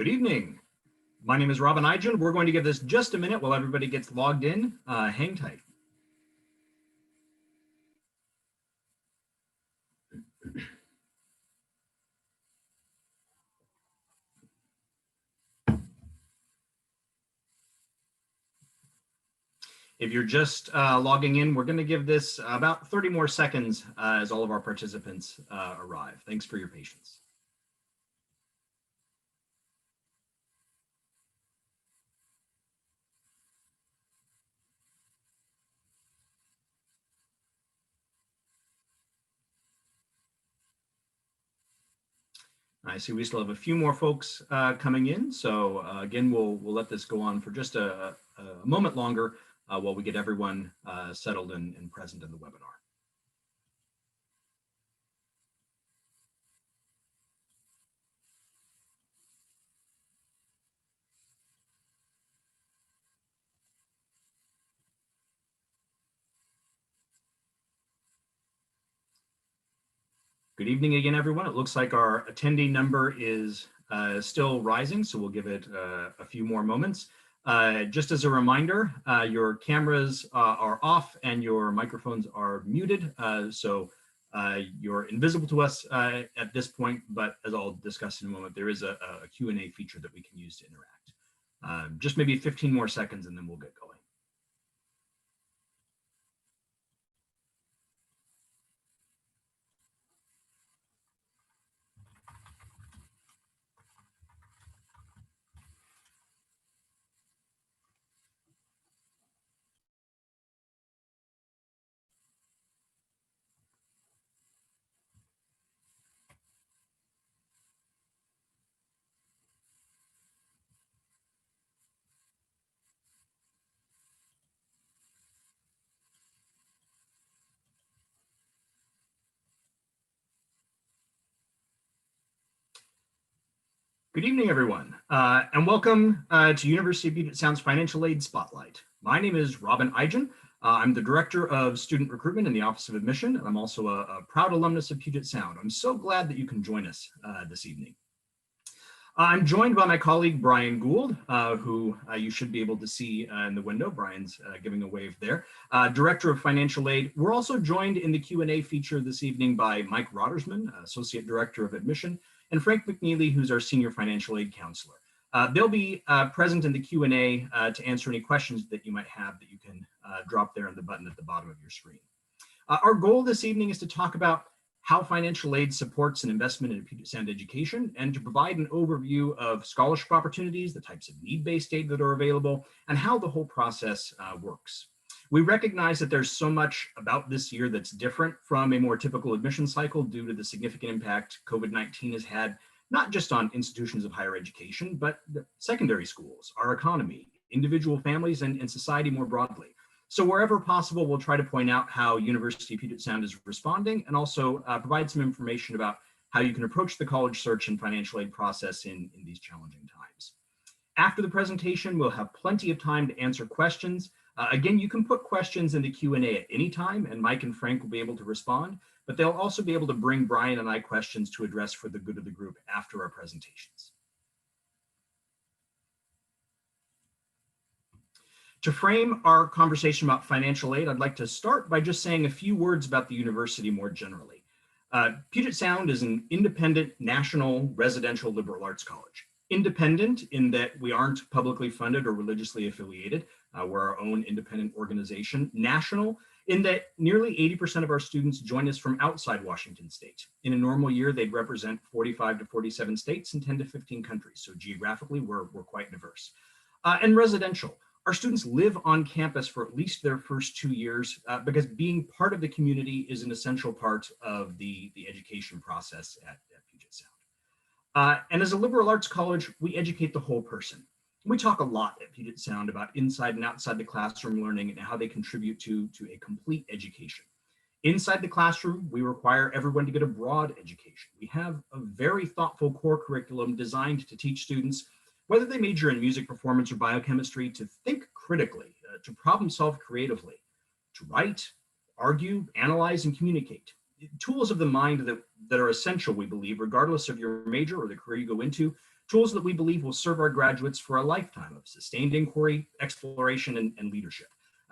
Good evening. My name is Robin Aijian. We're going to give this just a minute while everybody gets logged in. Hang tight. If you're just logging in, we're going to give this about 30 more seconds as all of our participants arrive. Thanks for your patience. I see we still have a few more folks coming in. So again, we'll let this go on for just a moment longer while we get everyone settled and present in the webinar. Good evening again, everyone. It looks like our attendee number is still rising, so we'll give it a few more moments. Just as a reminder, your cameras are off and your microphones are muted, so you're invisible to us at this point, but as I'll discuss in a moment, there is a Q&A feature that we can use to interact. Just maybe 15 more seconds and then we'll get going. Good evening, everyone, and welcome to University of Puget Sound's Financial Aid Spotlight. My name is Robin Aijian. I'm the Director of Student Recruitment in the Office of Admission, and I'm also a proud alumnus of Puget Sound. I'm so glad that you can join us this evening. I'm joined by my colleague, Bryan Gould, who you should be able to see in the window. Bryan's giving a wave there. Director of Financial Aid. We're also joined in the Q&A feature this evening by Mike Rodersman, Associate Director of Admission, and Frank McNeely, who's our Senior Financial Aid Counselor. They'll be present in the Q&A to answer any questions that you might have that you can drop there on the button at the bottom of your screen. Our goal this evening is to talk about how financial aid supports an investment in Puget Sound education, and to provide an overview of scholarship opportunities, the types of need-based aid that are available, and how the whole process works. We recognize that there's so much about this year that's different from a more typical admission cycle due to the significant impact COVID-19 has had, not just on institutions of higher education, but the secondary schools, our economy, individual families, and society more broadly. So wherever possible, we'll try to point out how University of Puget Sound is responding, and also provide some information about how you can approach the college search and financial aid process in these challenging times. After the presentation, we'll have plenty of time to answer questions. Again, you can put questions in the Q&A at any time, and Mike and Frank will be able to respond, but they'll also be able to bring Bryan and I questions to address for the good of the group after our presentations. To frame our conversation about financial aid, I'd like to start by just saying a few words about the university more generally. Puget Sound is an independent national residential liberal arts college. Independent in that we aren't publicly funded or religiously affiliated. We're our own independent organization. National in that nearly 80% of our students join us from outside Washington state. In a normal year, they'd represent 45 to 47 states and 10 to 15 countries. So geographically, we're quite diverse. And residential. Our students live on campus for at least their first 2 years because being part of the community is an essential part of the education process at Puget Sound. And as a liberal arts college, we educate the whole person. We talk a lot at Puget Sound about inside and outside the classroom learning and how they contribute to a complete education. Inside the classroom, we require everyone to get a broad education. We have a very thoughtful core curriculum designed to teach students, whether they major in music, performance, or biochemistry, to think critically, to problem solve creatively, to write, argue, analyze, and communicate. Tools of the mind that are essential, we believe, regardless of your major or the career you go into, tools that we believe will serve our graduates for a lifetime of sustained inquiry, exploration, and leadership.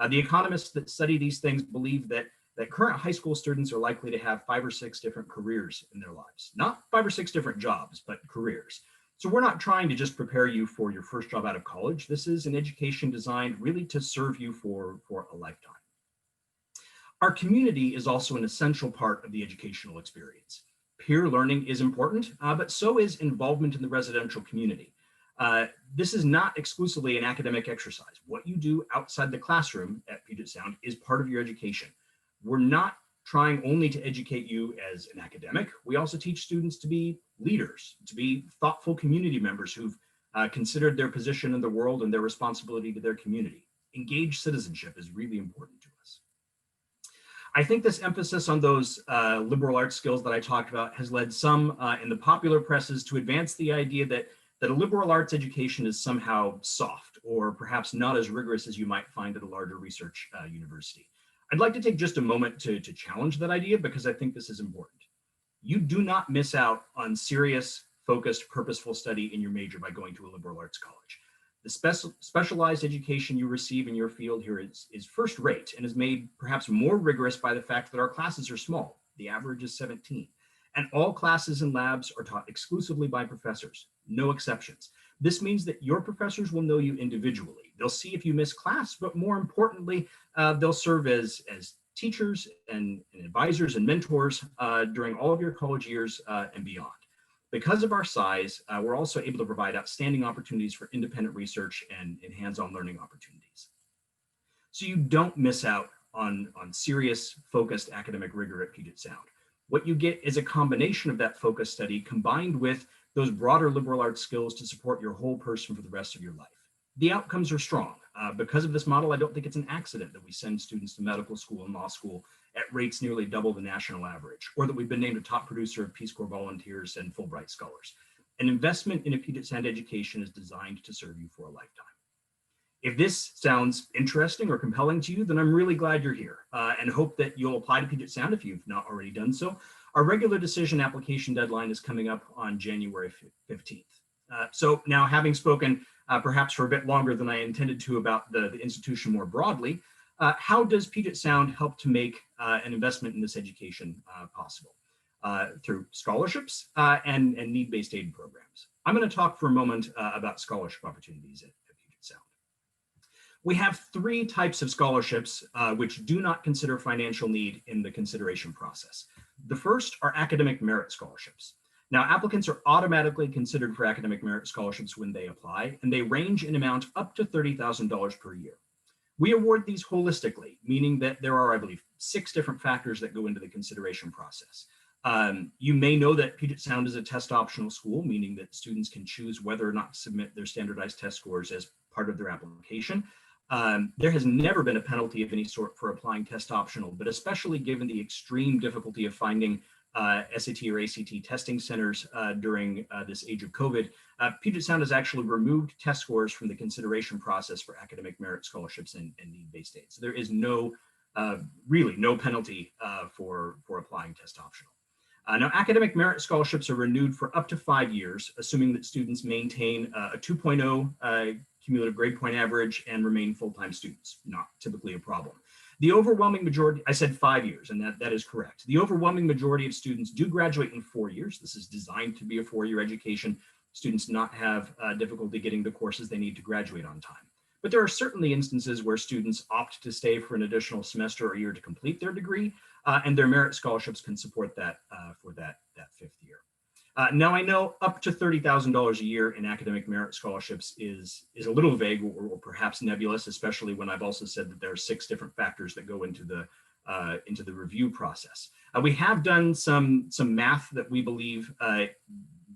The economists that study these things believe that current high school students are likely to have 5 or 6 different careers in their lives. Not 5 or 6 different jobs, but careers. So we're not trying to just prepare you for your first job out of college. This is an education designed really to serve you for a lifetime. Our community is also an essential part of the educational experience. Peer learning is important, but so is involvement in the residential community. This is not exclusively an academic exercise. What you do outside the classroom at Puget Sound is part of your education. We're not trying only to educate you as an academic. We also teach students to be leaders, to be thoughtful community members who've considered their position in the world and their responsibility to their community. Engaged citizenship is really important to us. I think this emphasis on those liberal arts skills that I talked about has led some in the popular presses to advance the idea that a liberal arts education is somehow soft or perhaps not as rigorous as you might find at a larger research university. I'd like to take just a moment to challenge that idea because I think this is important. You do not miss out on serious, focused, purposeful study in your major by going to a liberal arts college. The specialized education you receive in your field here is first rate and is made perhaps more rigorous by the fact that our classes are small. The average is 17. And all classes and labs are taught exclusively by professors, no exceptions. This means that your professors will know you individually. They'll see if you miss class, but more importantly, they'll serve as teachers and advisors and mentors during all of your college years and beyond. Because of our size, we're also able to provide outstanding opportunities for independent research and hands-on learning opportunities. So you don't miss out on serious, focused academic rigor at Puget Sound. What you get is a combination of that focused study combined with those broader liberal arts skills to support your whole person for the rest of your life. The outcomes are strong. Because of this model, I don't think it's an accident that we send students to medical school and law school at rates nearly double the national average, or that we've been named a top producer of Peace Corps volunteers and Fulbright scholars. An investment in a Puget Sound education is designed to serve you for a lifetime. If this sounds interesting or compelling to you, then I'm really glad you're here and hope that you'll apply to Puget Sound if you've not already done so. Our regular decision application deadline is coming up on January 15th. So now, having spoken perhaps for a bit longer than I intended to about the institution more broadly, how does Puget Sound help to make an investment in this education possible? Through scholarships and need-based aid programs. I'm going to talk for a moment about scholarship opportunities at Puget Sound. We have 3 types of scholarships which do not consider financial need in the consideration process. The first are academic merit scholarships. Now, applicants are automatically considered for academic merit scholarships when they apply, and they range in amount up to $30,000 per year. We award these holistically, meaning that there are, I believe, 6 different factors that go into the consideration process. You may know that Puget Sound is a test optional school, meaning that students can choose whether or not to submit their standardized test scores as part of their application. There has never been a penalty of any sort for applying test optional, but especially given the extreme difficulty of finding SAT or ACT testing centers during this age of COVID, Puget Sound has actually removed test scores from the consideration process for academic merit scholarships and need-based aid. So there is really no penalty for applying test optional. Now, academic merit scholarships are renewed for up to 5 years, assuming that students maintain a 2.0 cumulative grade point average and remain full-time students, not typically a problem. The overwhelming majority, I said 5 years, and that is correct. The overwhelming majority of students do graduate in 4 years. This is designed to be a 4-year education. Students not have difficulty getting the courses they need to graduate on time. But there are certainly instances where students opt to stay for an additional semester or year to complete their degree, and their merit scholarships can support that for that 5th year. Now, I know up to $30,000 a year in academic merit scholarships is a little vague or perhaps nebulous, especially when I've also said that there are 6 different factors that go into the review process. We have done some math that we believe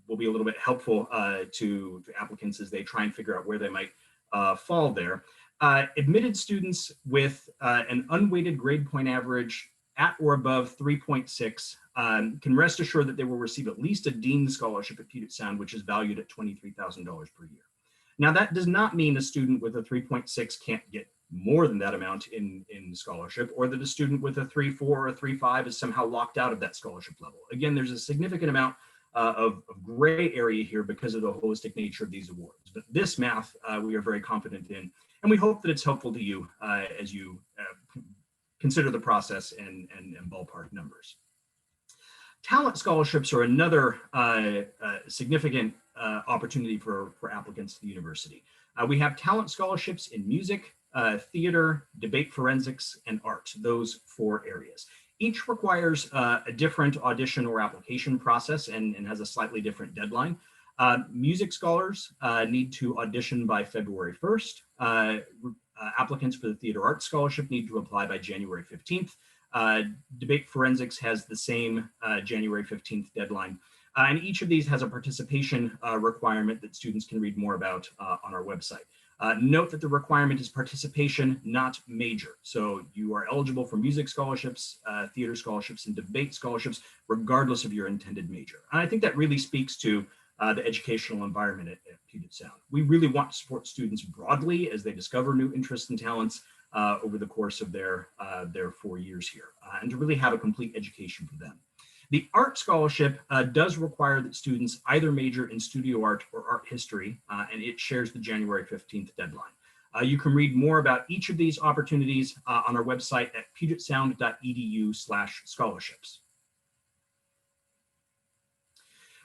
will be a little bit helpful to applicants as they try and figure out where they might fall there. Admitted students with an unweighted grade point average at or above 3.6 can rest assured that they will receive at least a Dean Scholarship at Puget Sound, which is valued at $23,000 per year. Now, that does not mean a student with a 3.6 can't get more than that amount in scholarship, or that a student with a 3.4 or a 3.5 is somehow locked out of that scholarship level. Again, there's a significant amount of gray area here because of the holistic nature of these awards. But this math we are very confident in, and we hope that it's helpful to you as you consider the process and ballpark numbers. Talent scholarships are another significant opportunity for applicants to the university. We have talent scholarships in music, theater, debate forensics, and art, those 4 areas. Each requires a different audition or application process and has a slightly different deadline. Music scholars need to audition by February 1st. Applicants for the Theater Arts Scholarship need to apply by January 15th. Debate Forensics has the same January 15th deadline. And each of these has a participation requirement that students can read more about on our website. Note that the requirement is participation, not major. So you are eligible for music scholarships, theater scholarships, and debate scholarships, regardless of your intended major. And I think that really speaks to the educational environment at Puget Sound. We really want to support students broadly as they discover new interests and talents over the course of their 4 years here, and to really have a complete education for them. The art scholarship does require that students either major in studio art or art history, and it shares the January 15th deadline. You can read more about each of these opportunities on our website at pugetsound.edu/scholarships.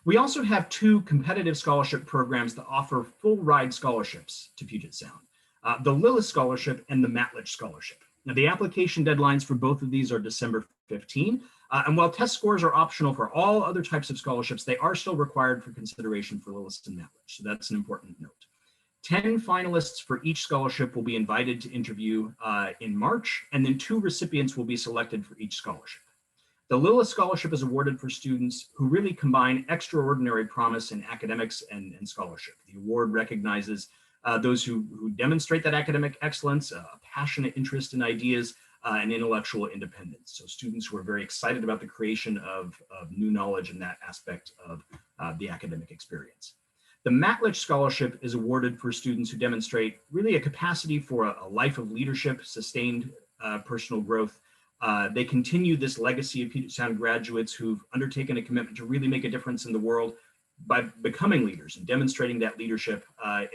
We also have 2 competitive scholarship programs that offer full ride scholarships to Puget Sound, the Lillis Scholarship and the Matlich Scholarship. Now, the application deadlines for both of these are December 15. And while test scores are optional for all other types of scholarships, they are still required for consideration for Lillis and Matlich. So that's an important note. 10 finalists for each scholarship will be invited to interview in March, and then 2 recipients will be selected for each scholarship. The Lillis Scholarship is awarded for students who really combine extraordinary promise in academics and scholarship. The award recognizes those who demonstrate that academic excellence, a passionate interest in ideas, and intellectual independence. So students who are very excited about the creation of new knowledge in that aspect of the academic experience. The Matlich Scholarship is awarded for students who demonstrate really a capacity for a life of leadership, sustained personal growth. They continue this legacy of Puget Sound graduates who've undertaken a commitment to really make a difference in the world by becoming leaders and demonstrating that leadership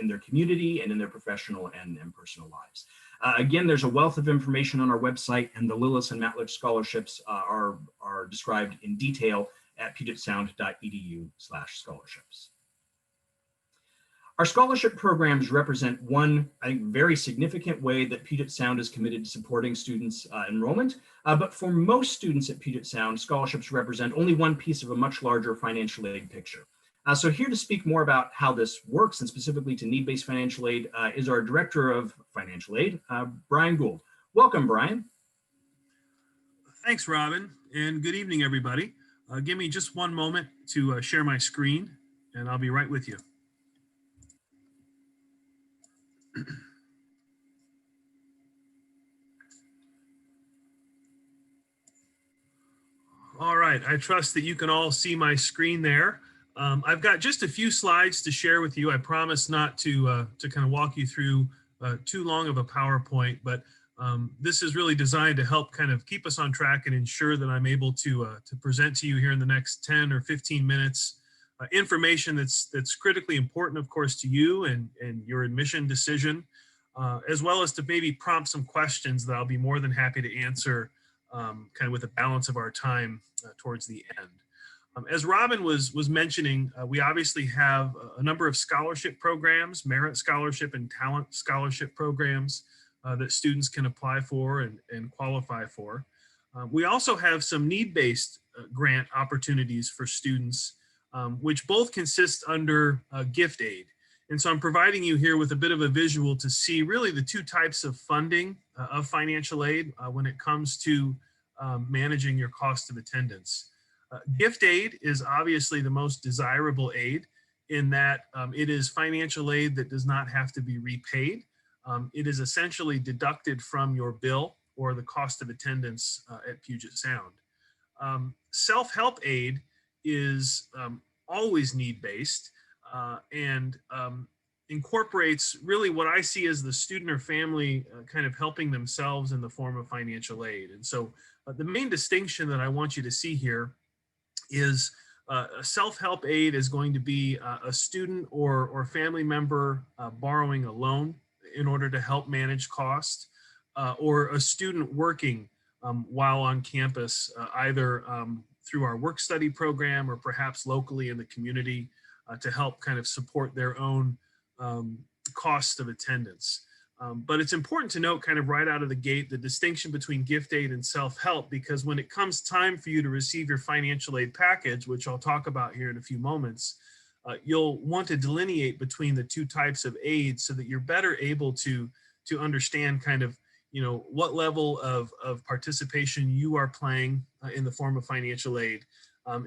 in their community and in their professional and personal lives. Again, there's a wealth of information on our website, and the Lillis and Matlich scholarships are described in detail at pugetsound.edu/scholarships. Our scholarship programs represent one, I think, very significant way that Puget Sound is committed to supporting students' enrollment. But for most students at Puget Sound, scholarships represent only one piece of a much larger financial aid picture. So here to speak more about how this works, and specifically to need-based financial aid, is our Director of Financial Aid, Bryan Gould. Welcome, Bryan. Thanks, Robin, and good evening, everybody. Give me just one moment to share my screen, and I'll be right with you. All right, I trust that you can all see my screen there. I've got just a few slides to share with you. I promise not to kind of walk you through too long of a PowerPoint, but this is really designed to help kind of keep us on track and ensure that I'm able to present to you here in the next 10 or 15 minutes information that's critically important, of course, to you and your admission decision, as well as to maybe prompt some questions that I'll be more than happy to answer kind of with a balance of our time towards the end. As Robin was mentioning, we obviously have a number of scholarship programs, merit scholarship and talent scholarship programs that students can apply for and qualify for. We also have some need-based grant opportunities for students, which both consist under gift aid. And so I'm providing you here with a bit of a visual to see really the 2 types of funding of financial aid when it comes to managing your cost of attendance. Gift aid is obviously the most desirable aid in that it is financial aid that does not have to be repaid. It is essentially deducted from your bill or the cost of attendance at Puget Sound. Self-help aid is always need-based and incorporates really what I see as the student or family kind of helping themselves in the form of financial aid. And so the main distinction that I want you to see here is A self-help aid is going to be a student or family member borrowing a loan in order to help manage cost, or a student working while on campus, either through our work study program or perhaps locally in the community to help kind of support their own cost of attendance. But it's important to note kind of right out of the gate the distinction between gift aid and self-help, because when it comes time for you to receive your financial aid package, which I'll talk about here in a few moments, you'll want to delineate between the two types of aid so that you're better able to understand kind of, you know, what level of participation you are playing in the form of financial aid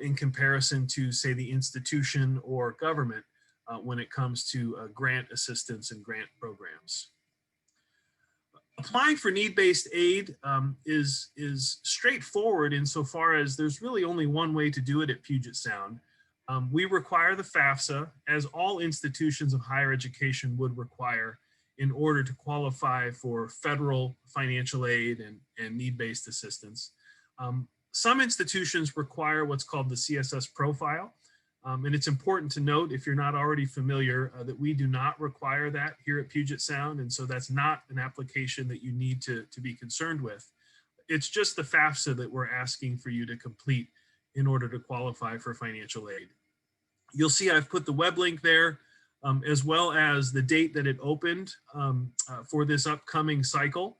in comparison to, say, the institution or government when it comes to grant assistance and grant programs. Applying for need-based aid is straightforward insofar as there's really only one way to do it at Puget Sound. We require the FAFSA, as all institutions of higher education would require, in order to qualify for federal financial aid and need-based assistance. Some institutions require what's called the CSS profile. And it's important to note, if you're not already familiar, that we do not require that here at Puget Sound. And so that's not an application that you need to be concerned with. It's just the FAFSA that we're asking for you to complete in order to qualify for financial aid. You'll see I've put the web link there, as well as the date that it opened for this upcoming cycle.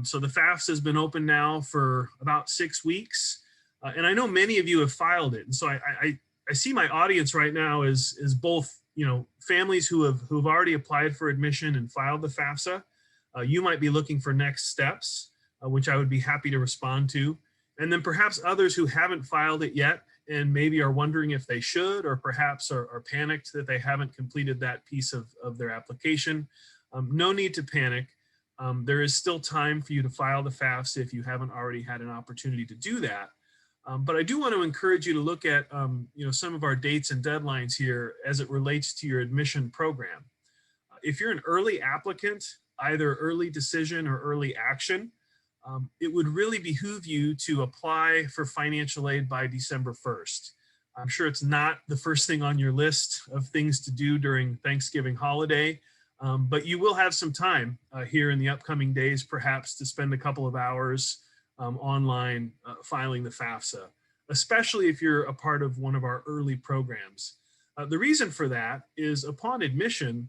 So the FAFSA has been open now for about 6 weeks. And I know many of you have filed it. And so I see my audience right now is both, you know, families who've already applied for admission and filed the FAFSA. You might be looking for next steps, which I would be happy to respond to. And then perhaps others who haven't filed it yet and maybe are wondering if they should, or perhaps are panicked that they haven't completed that piece of their application. No need to panic. There is still time for you to file the FAFSA if you haven't already had an opportunity to do that. But I do want to encourage you to look at you know, some of our dates and deadlines here as it relates to your admission program. If you're an early applicant, either early decision or early action, it would really behoove you to apply for financial aid by December 1st. I'm sure it's not the first thing on your list of things to do during Thanksgiving holiday, but you will have some time here in the upcoming days, perhaps to spend a couple of hours online filing the FAFSA, especially if you're a part of one of our early programs. The reason for that is upon admission,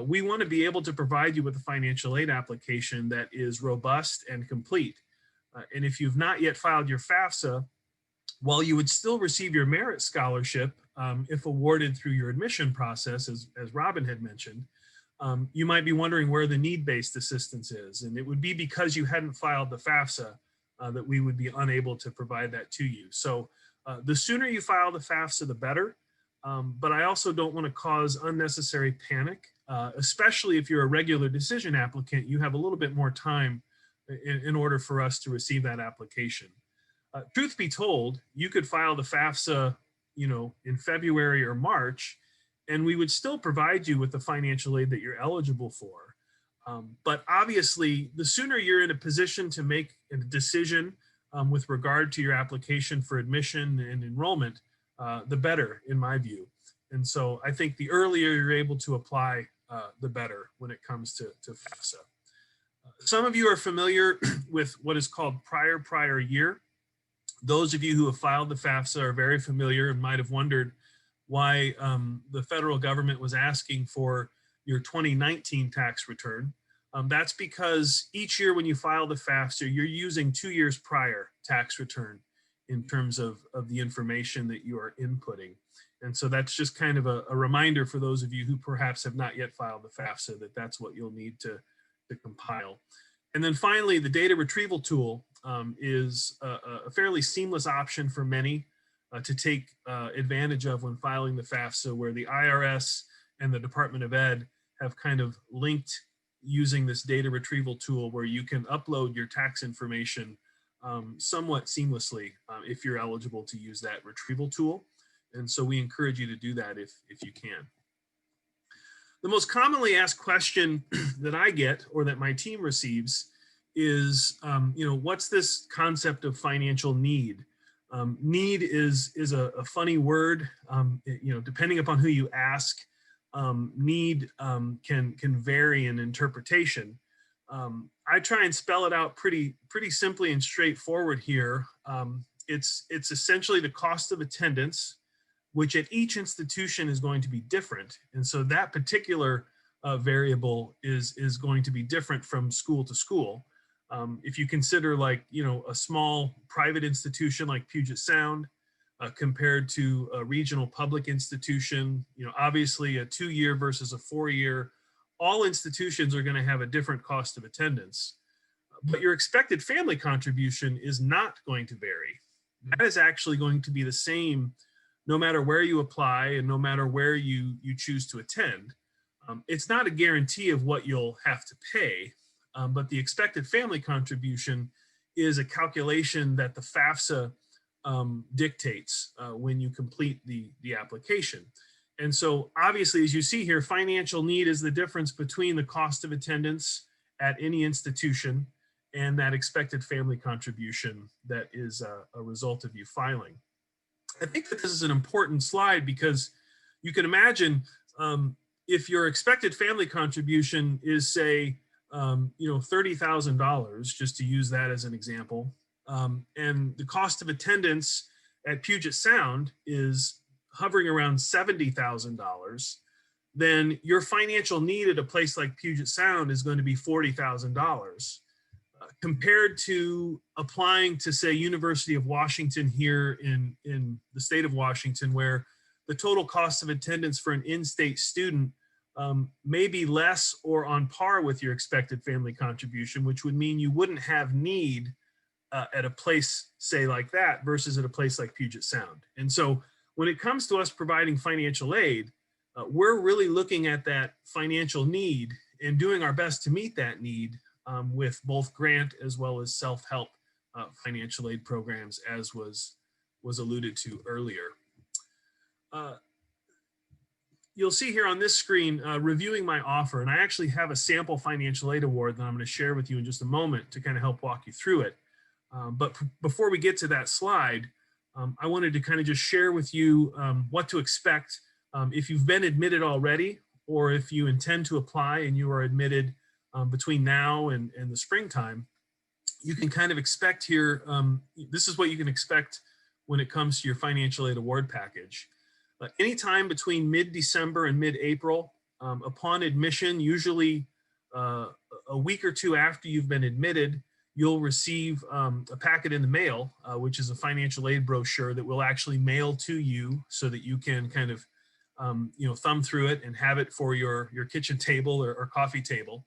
we want to be able to provide you with a financial aid application that is robust and complete. And if you've not yet filed your FAFSA, while you would still receive your merit scholarship if awarded through your admission process, as Robin had mentioned, you might be wondering where the need-based assistance is. And it would be because you hadn't filed the FAFSA that we would be unable to provide that to you. So the sooner you file the FAFSA, the better. But I also don't want to cause unnecessary panic, especially if you're a regular decision applicant. You have a little bit more time in order for us to receive that application. Truth be told, you could file the FAFSA, you know, in February or March, and we would still provide you with the financial aid that you're eligible for. But obviously, the sooner you're in a position to make a decision with regard to your application for admission and enrollment, the better, in my view. And so I think the earlier you're able to apply, the better when it comes to FAFSA. Some of you are familiar with what is called prior year. Those of you who have filed the FAFSA are very familiar and might have wondered why the federal government was asking for your 2019 tax return. That's because each year when you file the FAFSA, you're using 2 years prior tax return in terms of the information that you are inputting. And so that's just kind of a reminder for those of you who perhaps have not yet filed the FAFSA that that's what you'll need to compile. And then finally, the data retrieval tool is a fairly seamless option for many to take advantage of when filing the FAFSA, where the IRS and the Department of Ed have kind of linked using this data retrieval tool where you can upload your tax information somewhat seamlessly if you're eligible to use that retrieval tool. And so we encourage you to do that if you can. The most commonly asked question that I get or that my team receives is, you know, what's this concept of financial need? Need is a funny word, depending upon who you ask. Need can vary in interpretation. I try and spell it out pretty simply and straightforward here. It's essentially the cost of attendance, which at each institution is going to be different. And so that particular variable is going to be different from school to school. If you consider a small private institution like Puget Sound compared to a regional public institution, obviously a 2-year versus a 4-year, all institutions are going to have a different cost of attendance. But your expected family contribution is not going to vary. That is actually going to be the same no matter where you apply and no matter where you choose to attend. It's not a guarantee of what you'll have to pay, but the expected family contribution is a calculation that the FAFSA dictates when you complete the application. And so obviously, as you see here, financial need is the difference between the cost of attendance at any institution and that expected family contribution that is a result of you filing. I think that this is an important slide because you can imagine if your expected family contribution is, say, $30,000, just to use that as an example, and the cost of attendance at Puget Sound is hovering around $70,000, then your financial need at a place like Puget Sound is going to be $40,000. Compared to applying to, say, University of Washington here in the state of Washington, where the total cost of attendance for an in-state student may be less or on par with your expected family contribution, which would mean you wouldn't have need at a place, say, like that versus at a place like Puget Sound. And so when it comes to us providing financial aid, we're really looking at that financial need and doing our best to meet that need with both grant as well as self-help financial aid programs, as was alluded to earlier. You'll see here on this screen, reviewing my offer, and I actually have a sample financial aid award that I'm going to share with you in just a moment to kind of help walk you through it. But before we get to that slide, I wanted to kind of just share with you what to expect if you've been admitted already, or if you intend to apply and you are admitted between now and the springtime. You can kind of expect here, this is what you can expect when it comes to your financial aid award package. Anytime between mid-December and mid-April, upon admission, usually a week or two after you've been admitted, you'll receive a packet in the mail, which is a financial aid brochure that we'll actually mail to you so that you can kind of thumb through it and have it for your kitchen table or coffee table.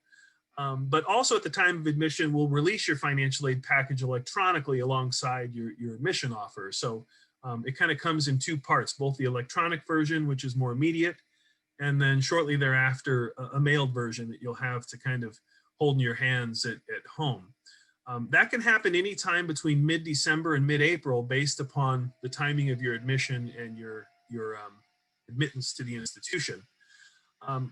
But also at the time of admission, we'll release your financial aid package electronically alongside your admission offer. So it kind of comes in two parts, both the electronic version, which is more immediate, and then shortly thereafter, a mailed version that you'll have to kind of hold in your hands at home. That can happen anytime between mid-December and mid-April based upon the timing of your admission and your admittance to the institution.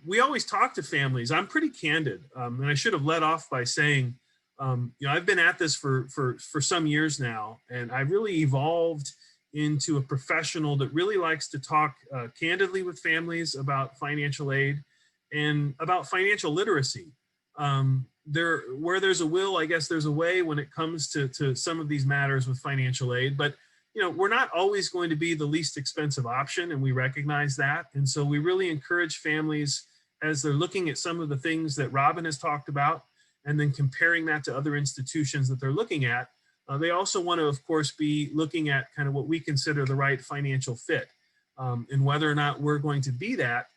We always talk to families. I'm pretty candid, and I should have led off by saying, I've been at this for some years now, and I really evolved into a professional that really likes to talk candidly with families about financial aid and about financial literacy. Where there's a will, I guess there's a way when it comes to some of these matters with financial aid, but we're not always going to be the least expensive option, and we recognize that. And so we really encourage families, as they're looking at some of the things that Robin has talked about, and then comparing that to other institutions that they're looking at, they also want to, of course, be looking at kind of what we consider the right financial fit. And whether or not we're going to be that,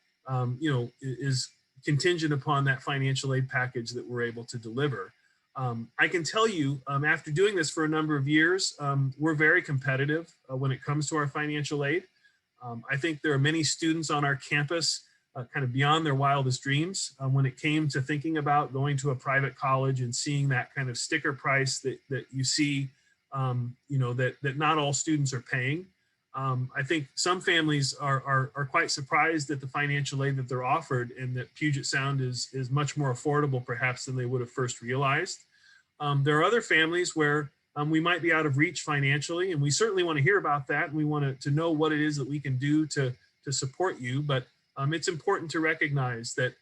is contingent upon that financial aid package that we're able to deliver. I can tell you, after doing this for a number of years, we're very competitive when it comes to our financial aid. I think there are many students on our campus kind of beyond their wildest dreams when it came to thinking about going to a private college and seeing that kind of sticker price that you see, that not all students are paying. I think some families are quite surprised at the financial aid that they're offered, and that Puget Sound is much more affordable perhaps than they would have first realized. There are other families where we might be out of reach financially, and we certainly want to hear about that. And we want to know what it is that we can do to support you. But it's important to recognize that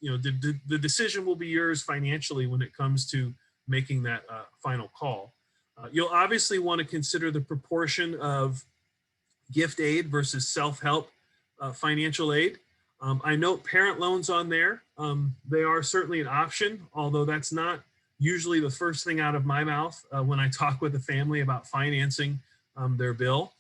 the decision will be yours financially when it comes to making that final call. You'll obviously want to consider the proportion of gift aid versus self-help financial aid. I note parent loans on there. They are certainly an option, although that's not usually the first thing out of my mouth when I talk with a family about financing their bill.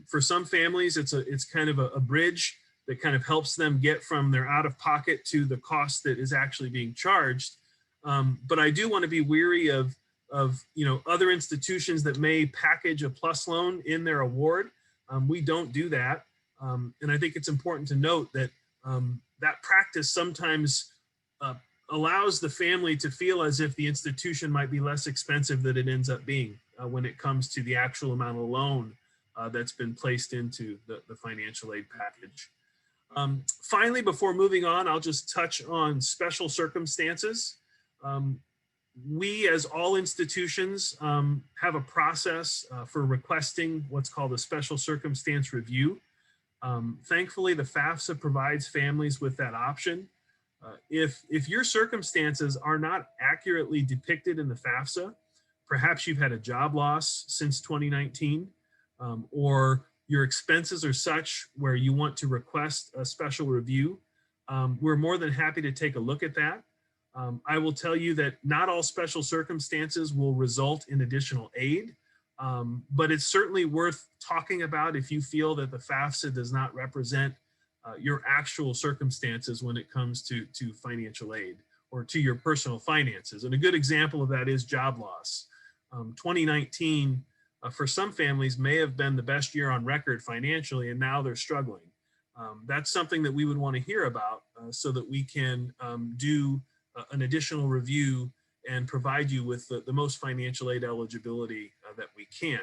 For some families, it's kind of a bridge that kind of helps them get from their out of pocket to the cost that is actually being charged. But I do want to be weary of other institutions that may package a plus loan in their award. We don't do that. And I think it's important to note that that practice sometimes allows the family to feel as if the institution might be less expensive than it ends up being when it comes to the actual amount of loan that's been placed into the financial aid package. Finally, before moving on, I'll just touch on special circumstances. We, as all institutions, have a process for requesting what's called a special circumstance review. Thankfully, the FAFSA provides families with that option. If your circumstances are not accurately depicted in the FAFSA, perhaps you've had a job loss since 2019, or your expenses are such where you want to request a special review, we're more than happy to take a look at that. I will tell you that not all special circumstances will result in additional aid, but it's certainly worth talking about if you feel that the FAFSA does not represent your actual circumstances when it comes to financial aid or to your personal finances. And a good example of that is job loss. 2019, for some families, may have been the best year on record financially, and now they're struggling. That's something that we would want to hear about so that we can do an additional review and provide you with the most financial aid eligibility that we can.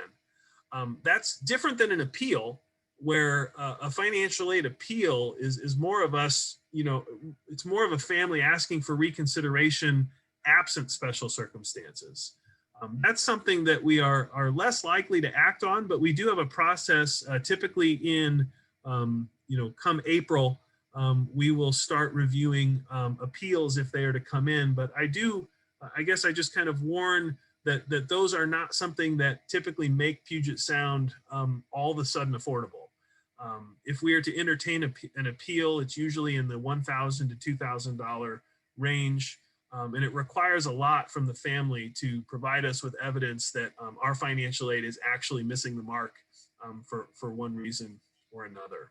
That's different than an appeal, where a financial aid appeal is more of us, it's more of a family asking for reconsideration absent special circumstances. That's something that we are less likely to act on, but we do have a process typically in, come April, we will start reviewing appeals if they are to come in. But I guess I just kind of warn that those are not something that typically make Puget Sound all of a sudden affordable. If we are to entertain an appeal, it's usually in the $1,000 to $2,000 range. And it requires a lot from the family to provide us with evidence that our financial aid is actually missing the mark for one reason or another.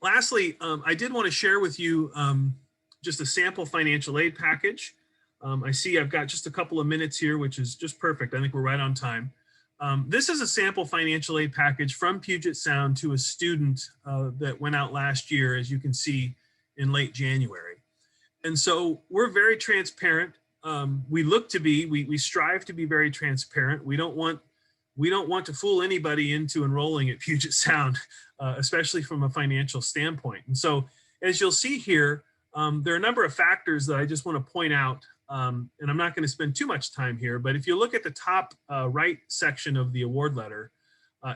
Lastly, I did want to share with you just a sample financial aid package. I see I've got just a couple of minutes here, which is just perfect. I think we're right on time. This is a sample financial aid package from Puget Sound to a student that went out last year, as you can see, in late January. And so we're very transparent. We strive to be very transparent. We don't want to fool anybody into enrolling at Puget Sound, especially from a financial standpoint. And so, as you'll see here, there are a number of factors that I just want to point out, and I'm not going to spend too much time here, but if you look at the top right section of the award letter,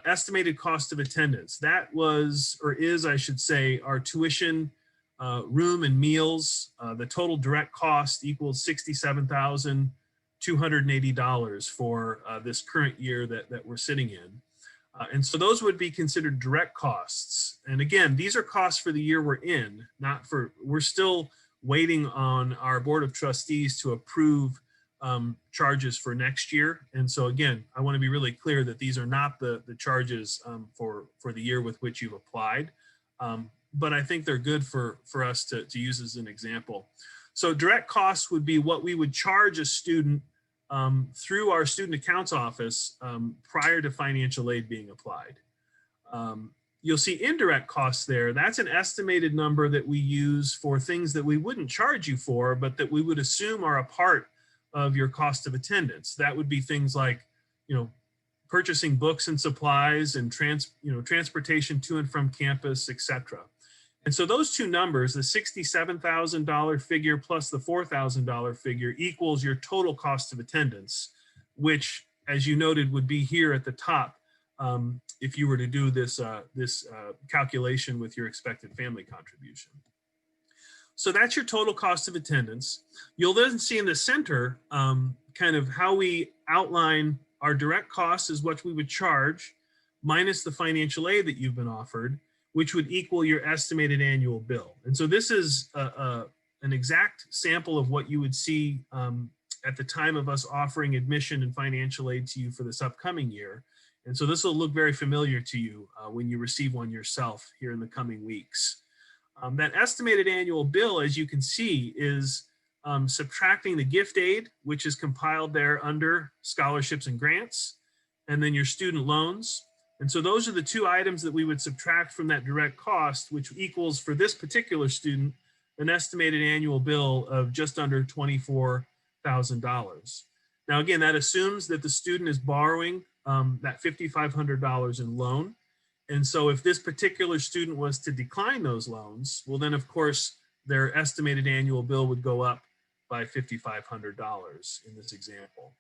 estimated cost of attendance, that was, or is, I should say, our tuition, room and meals. The total direct cost equals $67,280 for this current year that we're sitting in. And so those would be considered direct costs. And again, these are costs for the year we're in, we're still waiting on our Board of Trustees to approve charges for next year. And so again, I want to be really clear that these are not the charges for the year with which you've applied. But I think they're good for us to use as an example. So direct costs would be what we would charge a student through our student accounts office prior to financial aid being applied. You'll see indirect costs there. That's an estimated number that we use for things that we wouldn't charge you for, but that we would assume are a part of your cost of attendance. That would be things like, purchasing books and supplies and transportation to and from campus, etc. And so those two numbers, the $67,000 figure plus the $4,000 figure, equals your total cost of attendance, which, as you noted, would be here at the top if you were to do this calculation with your expected family contribution. So that's your total cost of attendance. You'll then see in the center kind of how we outline our direct costs is what we would charge minus the financial aid that you've been offered, which would equal your estimated annual bill. And so this is an exact sample of what you would see at the time of us offering admission and financial aid to you for this upcoming year. And so this will look very familiar to you when you receive one yourself here in the coming weeks. That estimated annual bill, as you can see, is subtracting the gift aid, which is compiled there under scholarships and grants, and then your student loans. And so those are the two items that we would subtract from that direct cost, which equals for this particular student an estimated annual bill of just under $24,000. Now, again, that assumes that the student is borrowing that $5,500 in loan. And so if this particular student was to decline those loans, well, then of course, their estimated annual bill would go up by $5,500 in this example.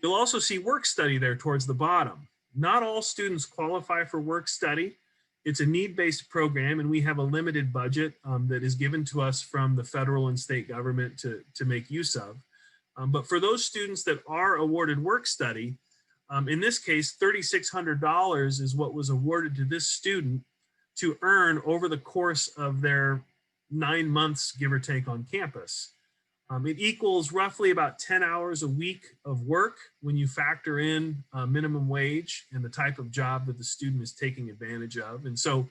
You'll also see work study there towards the bottom. Not all students qualify for work study. It's a need-based program, and we have a limited budget that is given to us from the federal and state government to make use of. But for those students that are awarded work study, in this case, $3,600 is what was awarded to this student to earn over the course of their 9 months, give or take, on campus. It equals roughly about 10 hours a week of work when you factor in minimum wage and the type of job that the student is taking advantage of. And so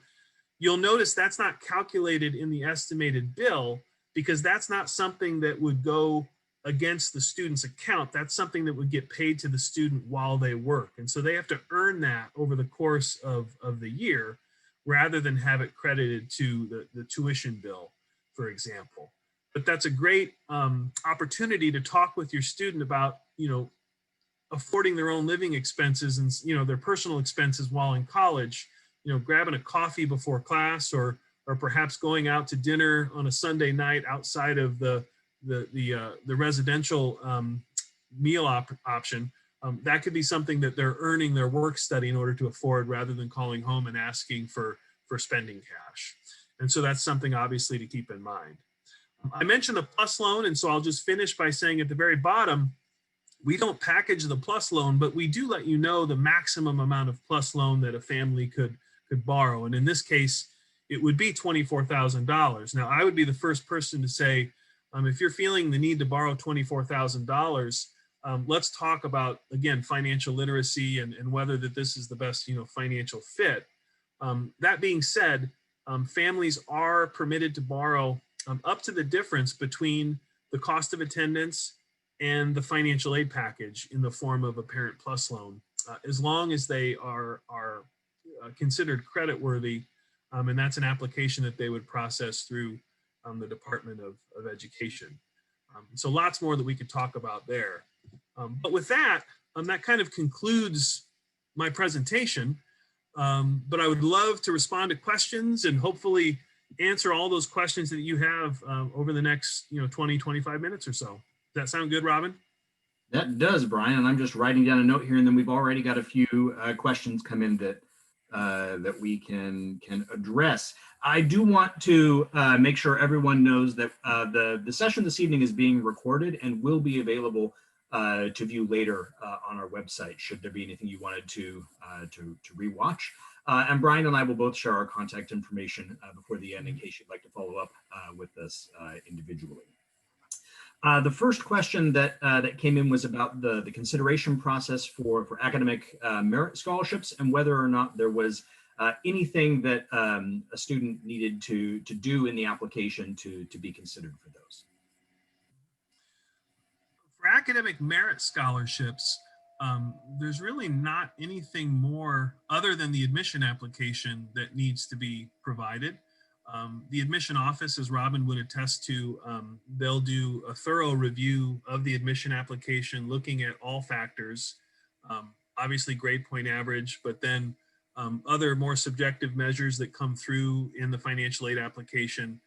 you'll notice that's not calculated in the estimated bill because that's not something that would go against the student's account. That's something that would get paid to the student while they work. And so they have to earn that over the course of the year rather than have it credited to the tuition bill, for example. But that's a great opportunity to talk with your student about, affording their own living expenses and, their personal expenses while in college, grabbing a coffee before class or perhaps going out to dinner on a Sunday night outside of the residential meal option. That could be something that they're earning their work study in order to afford rather than calling home and asking for spending cash. And so that's something obviously to keep in mind. I mentioned the PLUS loan, and so I'll just finish by saying at the very bottom, we don't package the PLUS loan, but we do let you know the maximum amount of PLUS loan that a family could borrow. And in this case, it would be $24,000. Now, I would be the first person to say, if you're feeling the need to borrow $24,000, let's talk about, again, financial literacy and whether that this is the best, financial fit. That being said, families are permitted to borrow up to the difference between the cost of attendance and the financial aid package in the form of a Parent Plus loan, as long as they are considered creditworthy, and that's an application that they would process through the Department of Education. So lots more that we could talk about there. But with that, that kind of concludes my presentation. But I would love to respond to questions and hopefully answer all those questions that you have over the next 20, 25 minutes or so. Does that sound good, Robin? That does, Brian. And I'm just writing down a note here, and then we've already got a few questions come in that we can address. I do want to make sure everyone knows that the session this evening is being recorded and will be available to view later on our website, should there be anything you wanted to rewatch. And Brian and I will both share our contact information before the end in case you'd like to follow up with us individually. The first question that came in was about the consideration process for academic merit scholarships and whether or not there was anything that a student needed to do in the application to be considered for those. For academic merit scholarships, there's really not anything more other than the admission application that needs to be provided. The admission office, as Robin would attest to, they'll do a thorough review of the admission application, looking at all factors, obviously grade point average, but then other more subjective measures that come through in the financial aid application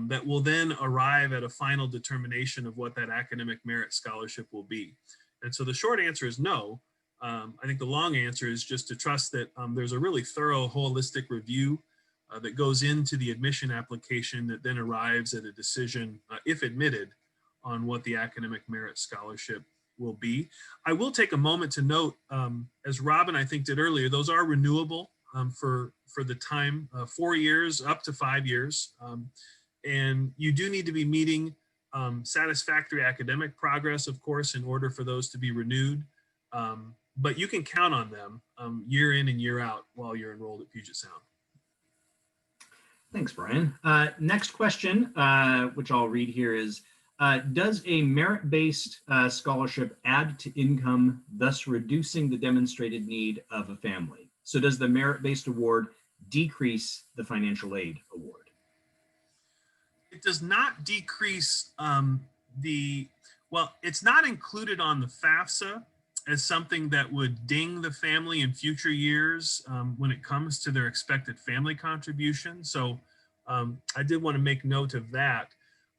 that will then arrive at a final determination of what that academic merit scholarship will be. And so the short answer is no. I think the long answer is just to trust that there's a really thorough holistic review that goes into the admission application that then arrives at a decision, if admitted, on what the academic merit scholarship will be. I will take a moment to note, as Robin I think did earlier, those are renewable for the time, 4 years up to 5 years. And you do need to be meeting satisfactory academic progress, of course, in order for those to be renewed. But you can count on them year in and year out while you're enrolled at Puget Sound. Thanks, Brian. Next question, which I'll read here is, does a merit-based scholarship add to income, thus reducing the demonstrated need of a family? So does the merit-based award decrease the financial aid award? It does not decrease well, it's not included on the FAFSA as something that would ding the family in future years when it comes to their expected family contribution. So I did want to make note of that.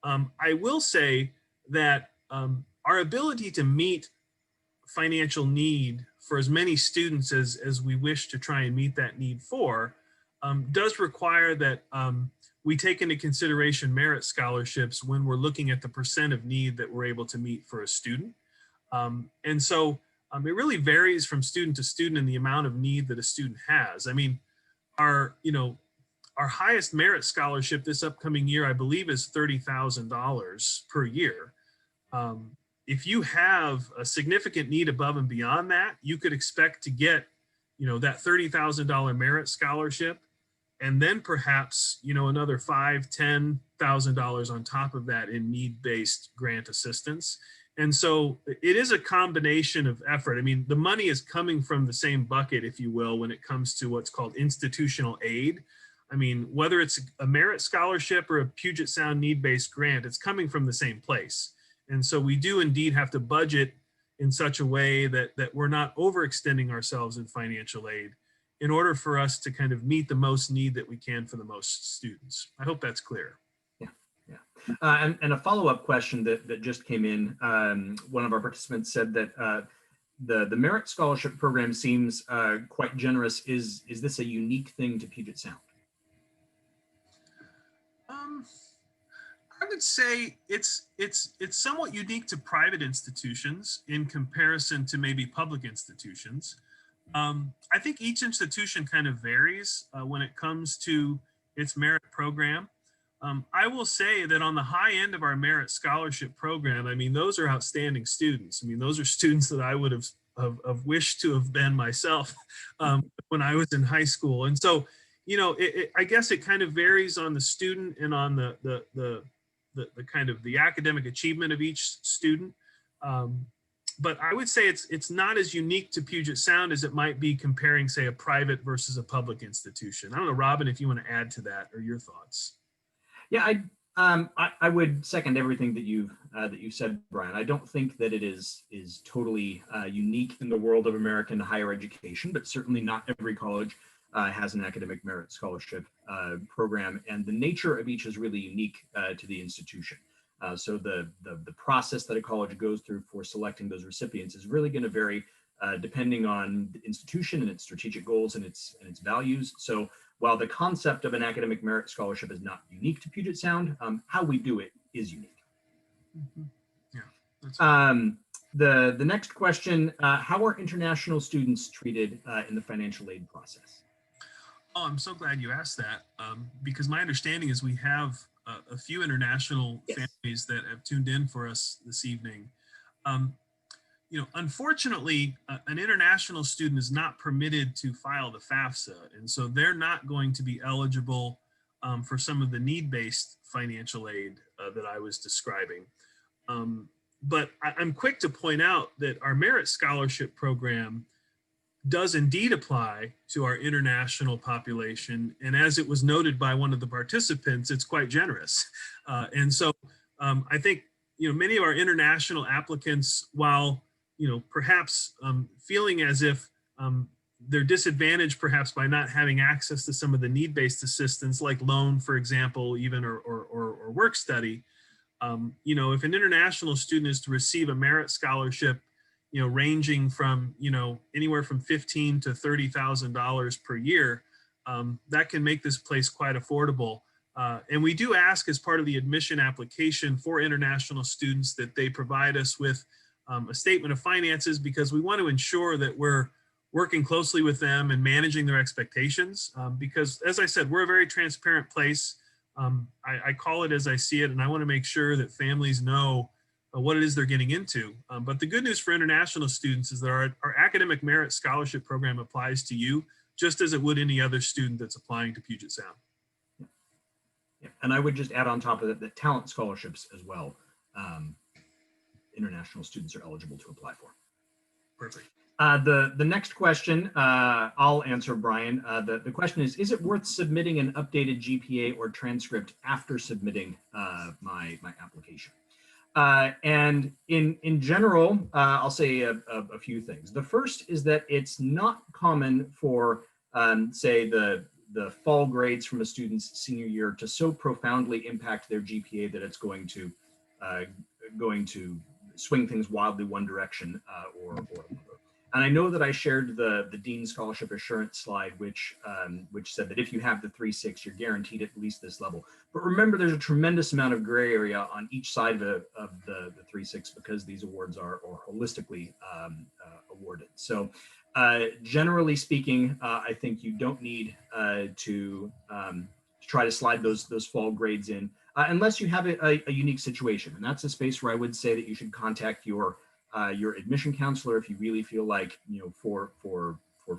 I will say that our ability to meet financial need for as many students as we wish to try and meet that need for does require that we take into consideration merit scholarships when we're looking at the percent of need that we're able to meet for a student. And so it really varies from student to student in the amount of need that a student has. I mean, our highest merit scholarship this upcoming year, I believe, is $30,000 per year. If you have a significant need above and beyond that, you could expect to get, that $30,000 merit scholarship, and then perhaps, another $5,000, $10,000 on top of that in need-based grant assistance. And so it is a combination of effort. I mean, the money is coming from the same bucket, if you will, when it comes to what's called institutional aid. I mean, whether it's a merit scholarship or a Puget Sound need-based grant, it's coming from the same place. And so we do indeed have to budget in such a way that we're not overextending ourselves in financial aid in order for us to kind of meet the most need that we can for the most students. I hope that's clear. And a follow-up question that just came in, one of our participants said that the merit scholarship program seems quite generous. Is this a unique thing to Puget Sound? I would say it's somewhat unique to private institutions in comparison to maybe public institutions. I think each institution kind of varies when it comes to its merit program. I will say that on the high end of our merit scholarship program, I mean, those are outstanding students. I mean, those are students that I would have wished to have been myself when I was in high school. And so, I guess it kind of varies on the student and on the kind of the academic achievement of each student. But I would say it's not as unique to Puget Sound as it might be comparing, say, a private versus a public institution. I don't know, Robin, if you want to add to that or your thoughts. Yeah, I would second everything that you said, Brian. I don't think that it is totally unique in the world of American higher education, but certainly not every college has an academic merit scholarship program, and the nature of each is really unique to the institution. So the process that a college goes through for selecting those recipients is really going to vary depending on the institution and its strategic goals and its values. So while the concept of an academic merit scholarship is not unique to Puget Sound, how we do it is unique. Mm-hmm. Yeah. That's right. The next question, how are international students treated in the financial aid process? Oh, I'm so glad you asked that because my understanding is we have a few international families that have tuned in for us this evening. Unfortunately, an international student is not permitted to file the FAFSA, and so they're not going to be eligible for some of the need-based financial aid that I was describing. But I'm quick to point out that our merit scholarship program does indeed apply to our international population. And as it was noted by one of the participants, it's quite generous. And so I think, many of our international applicants, while, perhaps feeling as if they're disadvantaged perhaps by not having access to some of the need-based assistance like loan, for example, even or work study. You know, if an international student is to receive a merit scholarship, you know, ranging from, you know, anywhere from $15,000 to $30,000 per year, that can make this place quite affordable. And we do ask as part of the admission application for international students that they provide us with a statement of finances, because we want to ensure that we're working closely with them and managing their expectations. Because as I said, we're a very transparent place. I call it as I see it, and I want to make sure that families know what it is they're getting into. But the good news for international students is that our academic merit scholarship program applies to you just as it would any other student that's applying to Puget Sound. Yeah. And I would just add on top of that, the talent scholarships as well. International students are eligible to apply for. Perfect. The next question, I'll answer, Brian. The question is it worth submitting an updated GPA or transcript after submitting my application? And in general, I'll say a few things. The first is that it's not common for, say, the fall grades from a student's senior year to so profoundly impact their GPA that it's going to swing things wildly one direction or another. And I know that I shared the Dean Scholarship Assurance slide, which said that if you have the 3.6, you're guaranteed at least this level. But remember, there's a tremendous amount of gray area on each side of the 3.6 because these awards are holistically awarded. So generally speaking, I think you don't need to try to slide those fall grades in unless you have a unique situation. And that's a space where I would say that you should contact your admission counselor if you really feel like, you know, for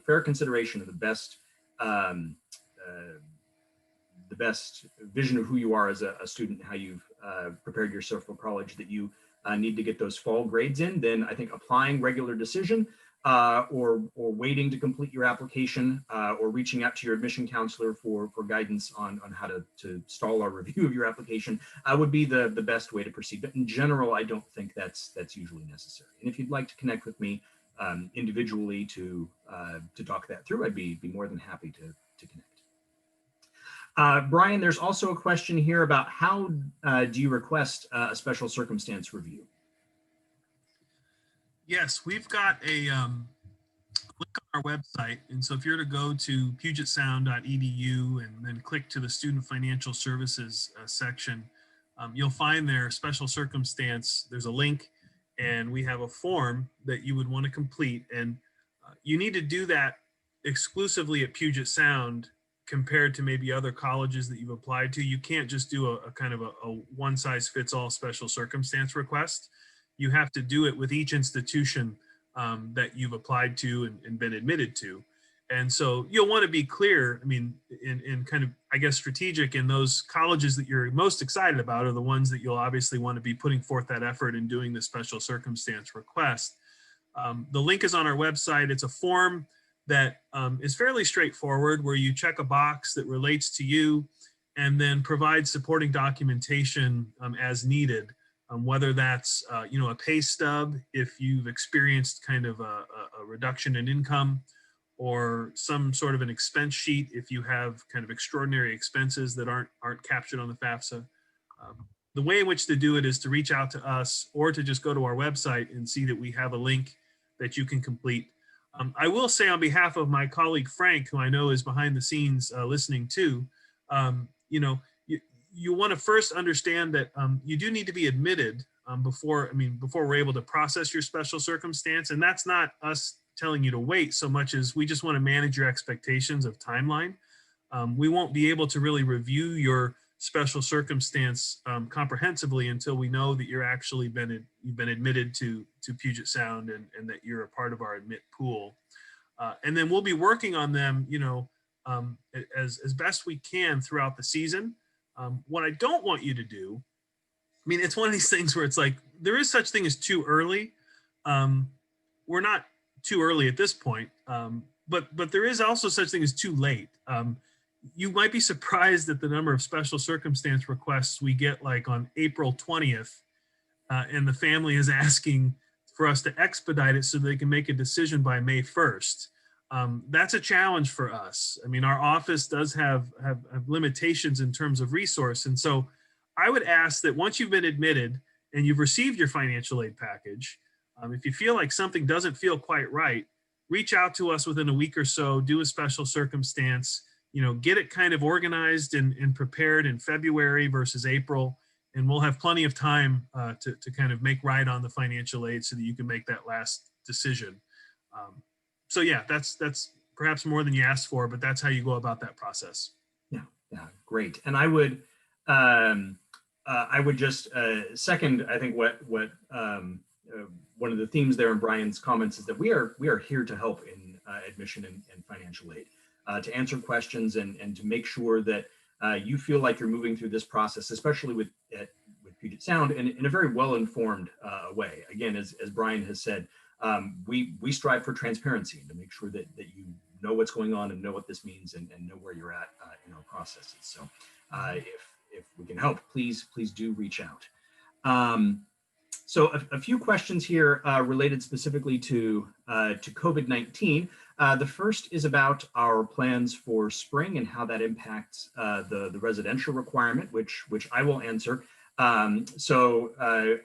fair consideration of the best vision of who you are as a student, how you've prepared yourself for college, that you need to get those fall grades in. Then I think applying regular decision or waiting to complete your application or reaching out to your admission counselor for guidance on how to stall our review of your application would be the best way to proceed. But in general, I don't think that's usually necessary. And if you'd like to connect with me individually to talk that through, I'd be more than happy to connect. Brian, there's also a question here about how do you request a special circumstance review? Yes, we've got a link on our website. And so if you're to go to pugetsound.edu and then click to the Student Financial Services section, you'll find there special circumstance. There's a link and we have a form that you would want to complete. And you need to do that exclusively at Puget Sound compared to maybe other colleges that you've applied to. You can't just do a kind of a one-size-fits-all special circumstance request. You have to do it with each institution that you've applied to and been admitted to. And so you'll want to be clear, I mean, in kind of, I guess, strategic in those colleges that you're most excited about are the ones that you'll obviously want to be putting forth that effort in doing the special circumstance request. The link is on our website. It's a form that is fairly straightforward where you check a box that relates to you and then provide supporting documentation as needed. Whether that's you know, a pay stub if you've experienced kind of a reduction in income, or some sort of an expense sheet if you have kind of extraordinary expenses that aren't captured on the FAFSA. The way in which to do it is to reach out to us or to just go to our website and see that we have a link that you can complete. I will say on behalf of my colleague Frank, who I know is behind the scenes listening too, you know, you want to first understand that you do need to be admitted before we're able to process your special circumstance. And that's not us telling you to wait so much as we just want to manage your expectations of timeline. We won't be able to really review your special circumstance comprehensively until we know that you've been admitted to Puget Sound and that you're a part of our admit pool. And then we'll be working on them, you know, as best we can throughout the season. What I don't want you to do, I mean, it's one of these things where it's like, there is such thing as too early. We're not too early at this point, but there is also such thing as too late. You might be surprised at the number of special circumstance requests we get like on April 20th, and the family is asking for us to expedite it so they can make a decision by May 1st. That's a challenge for us. I mean, our office does have limitations in terms of resource. And so I would ask that once you've been admitted and you've received your financial aid package, if you feel like something doesn't feel quite right, reach out to us within a week or so, do a special circumstance, get it kind of organized and prepared in February versus April. And we'll have plenty of time to kind of make right on the financial aid so that you can make that last decision. So yeah, that's perhaps more than you asked for, but that's how you go about that process. Yeah, great. And I would just second, I think what one of the themes there in Bryan's comments is that we are here to help in admission and financial aid, to answer questions and to make sure that you feel like you're moving through this process, especially with Puget Sound, in a very well-informed way. Again, as Bryan has said, we strive for transparency and to make sure that you know what's going on and know what this means and know where you're at in our processes. So if we can help, please do reach out. So a few questions here related specifically to COVID-19. The first is about our plans for spring and how that impacts the residential requirement, which I will answer. So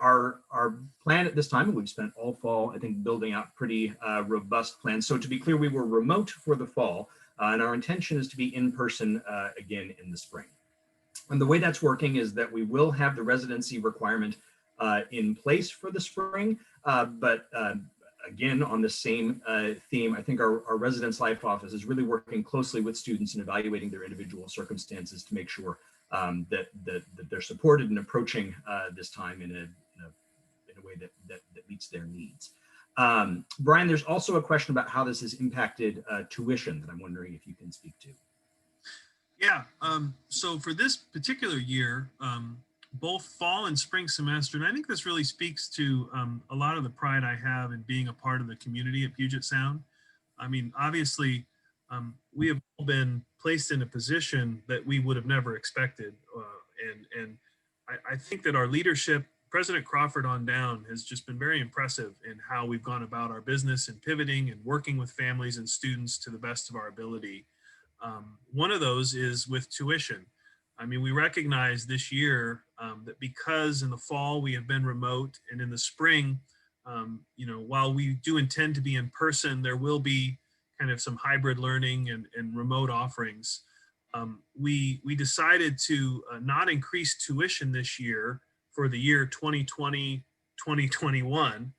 our plan at this time, and we've spent all fall, I think, building out pretty robust plans. So to be clear, we were remote for the fall, and our intention is to be in person again in the spring. And the way that's working is that we will have the residency requirement in place for the spring, but again, on the same theme, I think our residence life office is really working closely with students and evaluating their individual circumstances to make sure that they're supported and approaching this time in a way that meets their needs. Bryan, there's also a question about how this has impacted tuition that I'm wondering if you can speak to. Yeah, so for this particular year, both fall and spring semester, and I think this really speaks to a lot of the pride I have in being a part of the community at Puget Sound. I mean, obviously, we have all been placed in a position that we would have never expected. And I think that our leadership, President Crawford on down, has just been very impressive in how we've gone about our business and pivoting and working with families and students to the best of our ability. One of those is with tuition. I mean, we recognize this year that because in the fall we have been remote and in the spring, while we do intend to be in person, there will be kind of some hybrid learning and remote offerings. We decided to not increase tuition this year for the year 2020, 2021.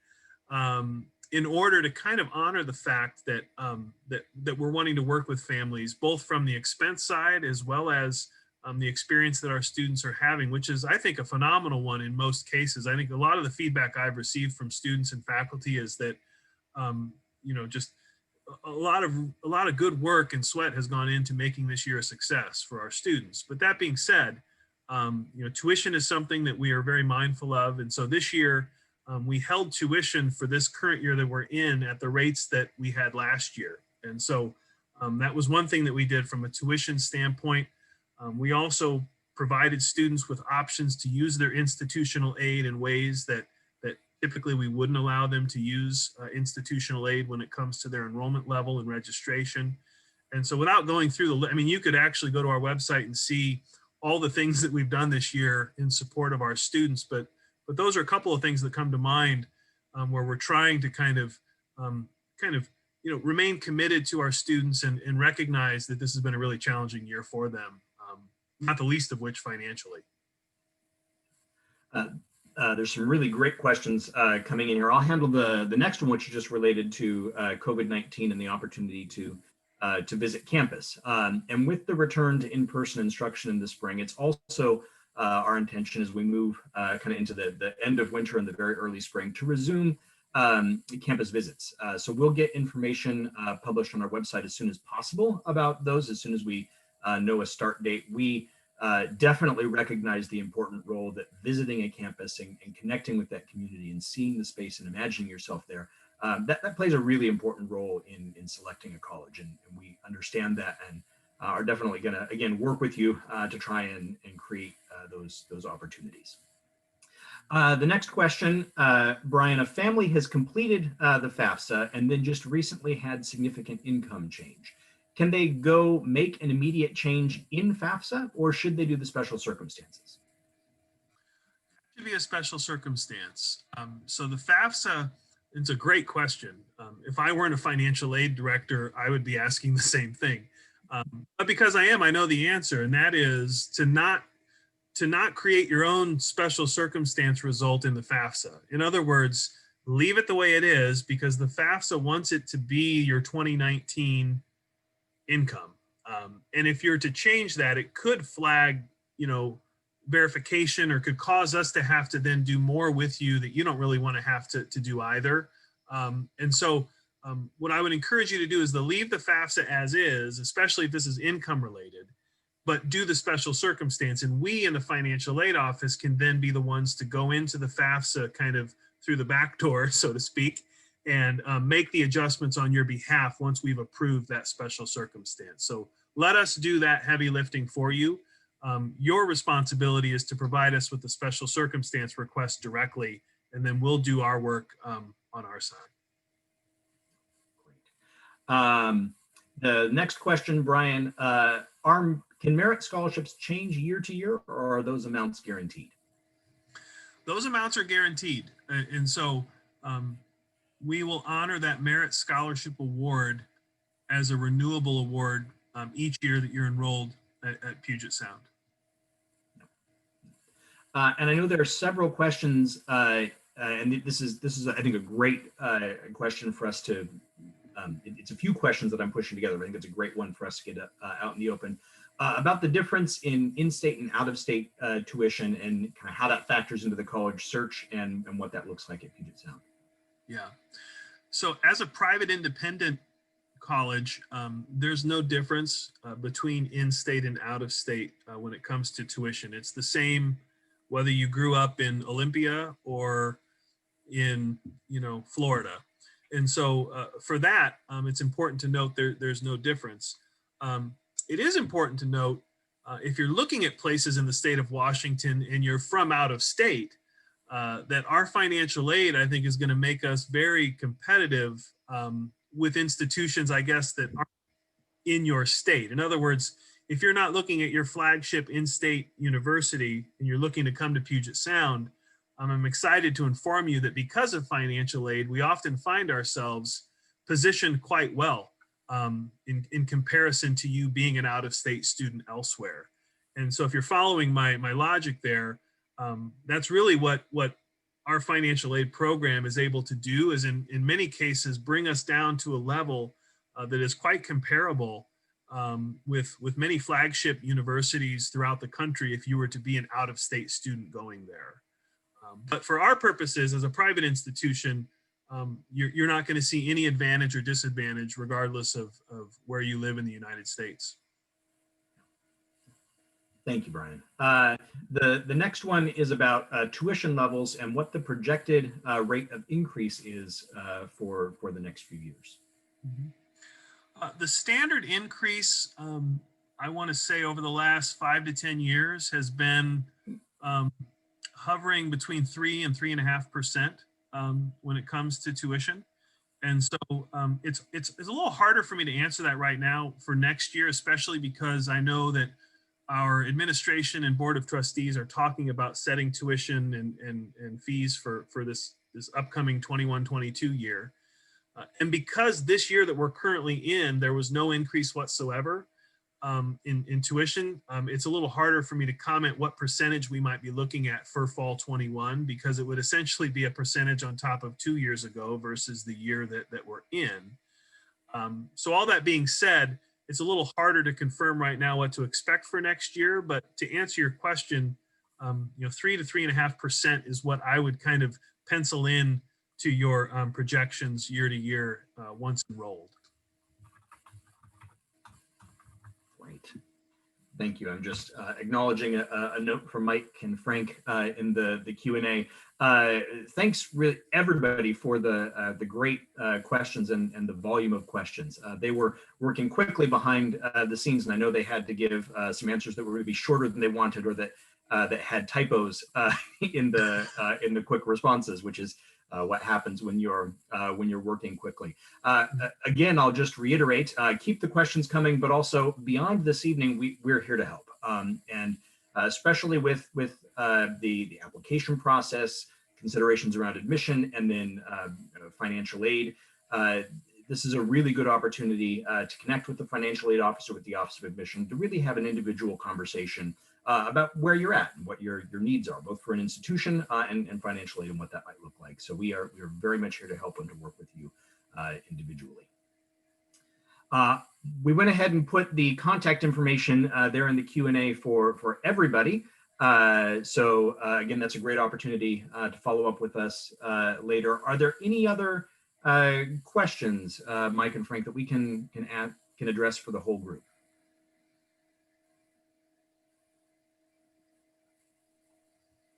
In order to kind of honor the fact that that we're wanting to work with families, both from the expense side as well as the experience that our students are having, which is, I think, a phenomenal one in most cases. I think a lot of the feedback I've received from students and faculty is that, just a lot of good work and sweat has gone into making this year a success for our students. But that being said, tuition is something that we are very mindful of, and so this year we held tuition for this current year that we're in at the rates that we had last year, and so that was one thing that we did from a tuition standpoint. We also provided students with options to use their institutional aid in ways that typically we wouldn't allow them to use institutional aid when it comes to their enrollment level and registration. And so without going through you could actually go to our website and see all the things that we've done this year in support of our students. But those are a couple of things that come to mind where we're trying to kind of remain committed to our students and recognize that this has been a really challenging year for them, not the least of which financially. There's some really great questions coming in here. I'll handle the next one, which is just related to COVID-19 and the opportunity to visit campus. And with the return to in-person instruction in the spring, it's also our intention as we move kind of into the end of winter and the very early spring to resume campus visits. So we'll get information published on our website as soon as possible about those, as soon as we know a start date. We definitely recognize the important role that visiting a campus and connecting with that community and seeing the space and imagining yourself there, that plays a really important role in selecting a college. And we understand that and are definitely going to, again, work with you to try and create those opportunities. The next question, Brian, a family has completed the FAFSA and then just recently had significant income change. Can they go make an immediate change in FAFSA, or should they do the special circumstances? Should be a special circumstance. So the FAFSA, it's a great question. If I weren't a financial aid director, I would be asking the same thing. But because I am, I know the answer, and that is to not create your own special circumstance result in the FAFSA. In other words, leave it the way it is because the FAFSA wants it to be your 2019 income. And if you're to change that, it could flag, verification, or could cause us to have to then do more with you that you don't really want to have to do either. What I would encourage you to do is to leave the FAFSA as is, especially if this is income related, but do the special circumstance. And we in the financial aid office can then be the ones to go into the FAFSA kind of through the back door, so to speak, and make the adjustments on your behalf once we've approved that special circumstance. So let us do that heavy lifting for you. Your responsibility is to provide us with the special circumstance request directly, and then we'll do our work on our side. Great. The next question, Brian, can merit scholarships change year to year, or are those amounts guaranteed? Those amounts are guaranteed. And so we will honor that merit scholarship award as a renewable award each year that you're enrolled at Puget Sound. And I know there are several questions, and this is I think a great question for us to. It's a few questions that I'm pushing together. I think it's a great one for us to get out in the open about the difference in in-state and out-of-state tuition and kind of how that factors into the college search and what that looks like at Puget Sound. Yeah. So as a private independent college, there's no difference between in-state and out-of-state when it comes to tuition. It's the same whether you grew up in Olympia or in Florida. And so for that, it's important to note there's no difference. It is important to note if you're looking at places in the state of Washington and you're from out of state, that our financial aid, I think, is going to make us very competitive with institutions, I guess, that aren't in your state. In other words, if you're not looking at your flagship in-state university and you're looking to come to Puget Sound, I'm excited to inform you that because of financial aid, we often find ourselves positioned quite well in comparison to you being an out-of-state student elsewhere. And so if you're following my logic there, that's really what our financial aid program is able to do, is in many cases bring us down to a level that is quite comparable with many flagship universities throughout the country if you were to be an out-of-state student going there. But for our purposes as a private institution, you're not going to see any advantage or disadvantage regardless of where you live in the United States. Thank you, Brian. The next one is about tuition levels and what the projected rate of increase is for the next few years. Mm-hmm. The standard increase, I want to say over the last 5 to 10 years has been hovering between 3 and 3.5% when it comes to tuition. And so it's a little harder for me to answer that right now for next year, especially because I know that our administration and board of trustees are talking about setting tuition and fees for this upcoming 21-22 year. And because this year that we're currently in, there was no increase whatsoever in tuition, it's a little harder for me to comment what percentage we might be looking at for fall 21, because it would essentially be a percentage on top of 2 years ago versus the year that we're in. So all that being said, it's a little harder to confirm right now what to expect for next year. But to answer your question, 3 to 3.5% is what I would kind of pencil in to your projections year to year once enrolled. Great. Thank you. I'm just acknowledging a note from Mike and Frank in the Q&A. Thanks really everybody for the great questions and the volume of questions. They were working quickly behind the scenes, and I know they had to give some answers that were going to be shorter than they wanted, or that that had typos in the quick responses, which is what happens when you're working quickly. Again, I'll just reiterate: keep the questions coming, but also beyond this evening, we're here to help, and especially with the application process, considerations around admission, and then financial aid. This is a really good opportunity to connect with the financial aid officer, with the Office of Admission, to really have an individual conversation about where you're at and what your needs are, both for an institution and financial aid and what that might look like. So we are very much here to help and to work with you individually. We went ahead and put the contact information there in the Q&A for everybody. So again, that's a great opportunity to follow up with us later. Are there any other questions, Mike and Frank, that we can address for the whole group?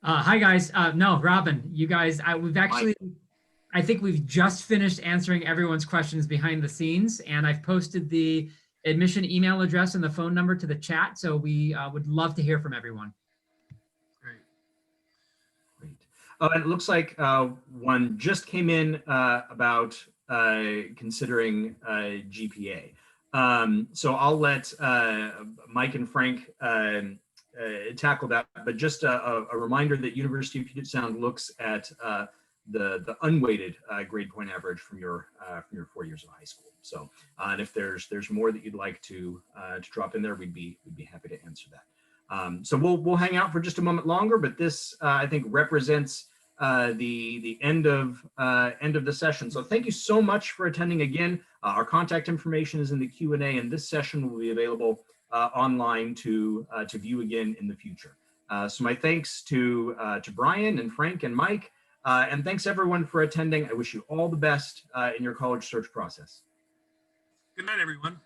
Hi guys. No, Robin, you guys, I think we've just finished answering everyone's questions behind the scenes, and I've posted the admission email address and the phone number to the chat. So we would love to hear from everyone. Great. Oh, and it looks like one just came in about considering GPA. So I'll let Mike and Frank tackle that, but just a reminder that University of Puget Sound looks at the unweighted grade point average from your 4 years of high school. So, and if there's more that you'd like to drop in there, we'd be happy to answer that. So we'll hang out for just a moment longer, but this I think represents the end of the session. So thank you so much for attending again. Our contact information is in the Q&A, and this session will be available online to view again in the future. So my thanks to Bryan and Frank and Mike, and thanks everyone for attending. I wish you all the best in your college search process. Good night, everyone.